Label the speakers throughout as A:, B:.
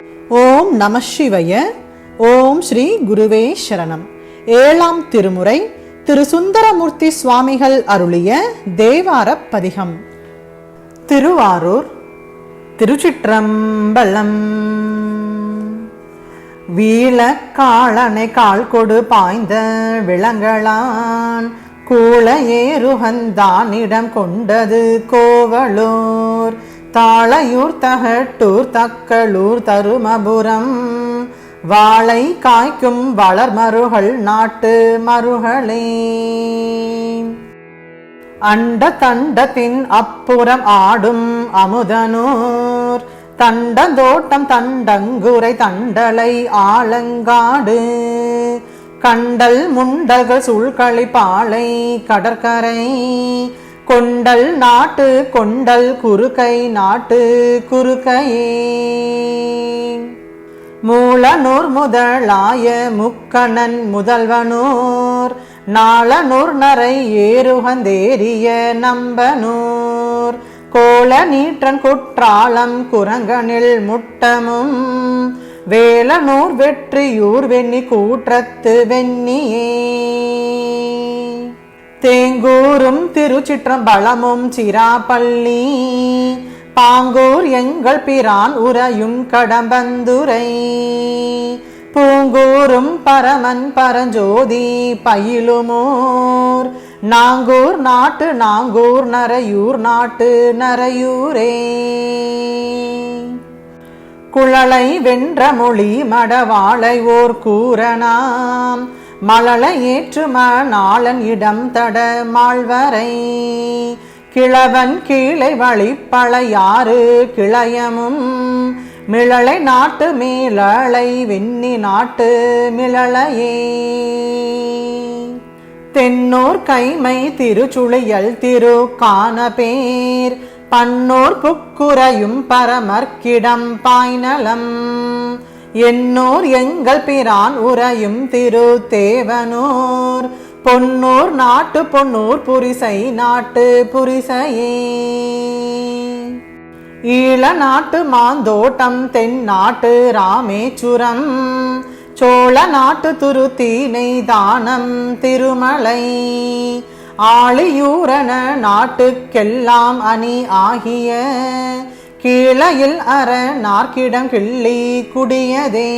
A: ஓம் நம சிவய. ஓம் ஸ்ரீ குருவே சரணம். ஏழாம் திருமுறை திரு சுந்தரமூர்த்தி சுவாமிகள் அருளிய தேவார பதிகம். திருவாரூர். திருச்சிற்றம்பலம். வீழக்காளனை கால் கொடு பாய்ந்த விளங்களான் கூல ஏறுகந்தானிடம் கொண்டது கோவலூர் தாளையூர் தகட்டூர் தக்களூர் தருமபுரம் வாளை காய்க்கும் வளர் மருகள் நாட்டு மருகளே. அண்ட தண்டத்தின் அப்புறம் ஆடும் அமுதனூர் தண்டந்தோட்டம் தண்டங்குரை தண்டலை ஆலங்காடு கண்டல் முண்டல்கள் சூழ்களி பாலை கடற்கரை கொண்டல் நாட்டு கொண்டல் குறுக்கை நாட்டு குறுக்கையே. மூலனூர் முதலாய முக்கணன் முதல்வனூர் நாளனூர் நரை ஏறுகந்தேரிய நம்பனூர் கோல நீற்றன் குற்றாலம் குரங்கனில் முட்டமும் வேலனூர் வெற்றியூர் வெண்ணி கூற்றத்து வெண்ணியே. தேங்கூரும் திருச்சிற்றம்பலமும் சிராப்பள்ளி பாங்கூர் எங்கள் பிரான் உரையும் கடம்பந்துரை பூங்கூரும் பரமன் பரஞ்சோதி பயிலுமூர் நாங்கூர் நாட்டு நாங்கூர் நரையூர் நாட்டு நரையூரே. குழலை வென்ற மொழி மடவாளை ஓர் கூறனாம் மழலை ஏற்று மணாளன் இடம் தட மாழ்வரை கிழவன் கீழை வழிப்பழையாறு கிளையமும் மிளலை நாட்டு மேலலை வெண்ணி நாட்டு மிளலையே. தென்னூர் கைமை திருச்சுழியல் திரு காணபேர் பன்னூர் புக்குரையும் பரமர்க்கிடம் பாய்நலம் எண்ணூர் எங்கள் பிரான் உரையும் திரு தேவனூர் பொன்னூர் நாட்டு பொன்னூர் புரிசை நாட்டு புரிசையே. ஈழ நாட்டு மாந்தோட்டம் தென் நாட்டு ராமேச்சுரம் சோழ நாட்டு துருத்தீனை தானம் திருமலை ஆளியூரண நாட்டுக்கெல்லாம் அணி ஆகிய கீழையில் அற நாற்கிடம் கிள்ளி குடியதே.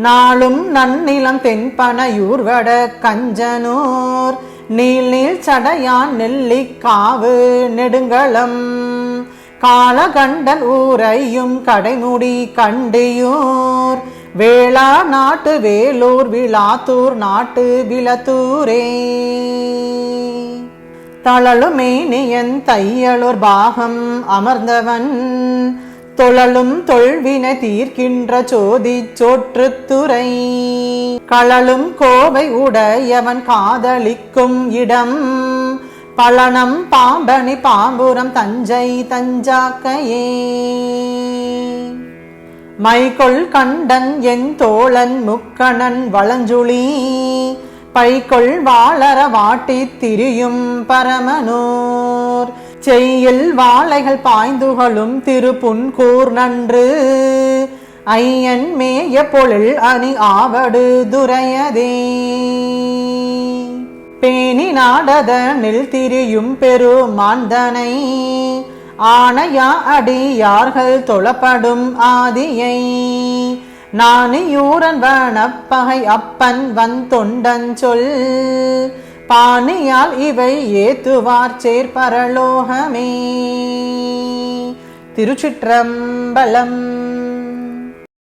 A: நாளும் நன்னிலம் தென்பனையூர் வட கஞ்சனூர் நீல் நீள் சடையான் நெல்லிக்காவு நெடுங்களம் காலகண்டன் ஊரையும் கடைமுடி கண்டியூர் வேளா நாட்டு வேலூர் விளாத்தூர் நாட்டு விளத்தூரே. தளலுமேனியன் தையலூர் பாகம் அமர்ந்தவன் தொழலும் தொல்வினை தீர்க்கின்ற சோதி சோற்றுத்துறை களலும் கோவை உடையவன் காதலிக்கும் இடம் பழனம் பாம்பணி பாம்புரம் தஞ்சை தஞ்சாக்கையே. மைகொள் கண்டன் என் தோழன் முக்கணன் வளஞ்சுளி பைகொள் வாளர வாட்டி திரியும் பரமனூர் செய்யில் வாழைகள் பாய்ந்துகளும் திருப்புன்கூர் நன்று ஐயன் மேய பொழில் அணி ஆவடு துரையதே. பேணி நாடதனில் திரியும் பெருமாந்தனை ஆணையா அடியார்கள் தொழப்படும் ஆதியை நானியூரன் வனப்பகை அப்பன் வந்தொண்டன் சொல் பாணியால் இவை ஏத்துவார் சேர்பரலோகமே. திருச்சிற்றம்பலம்.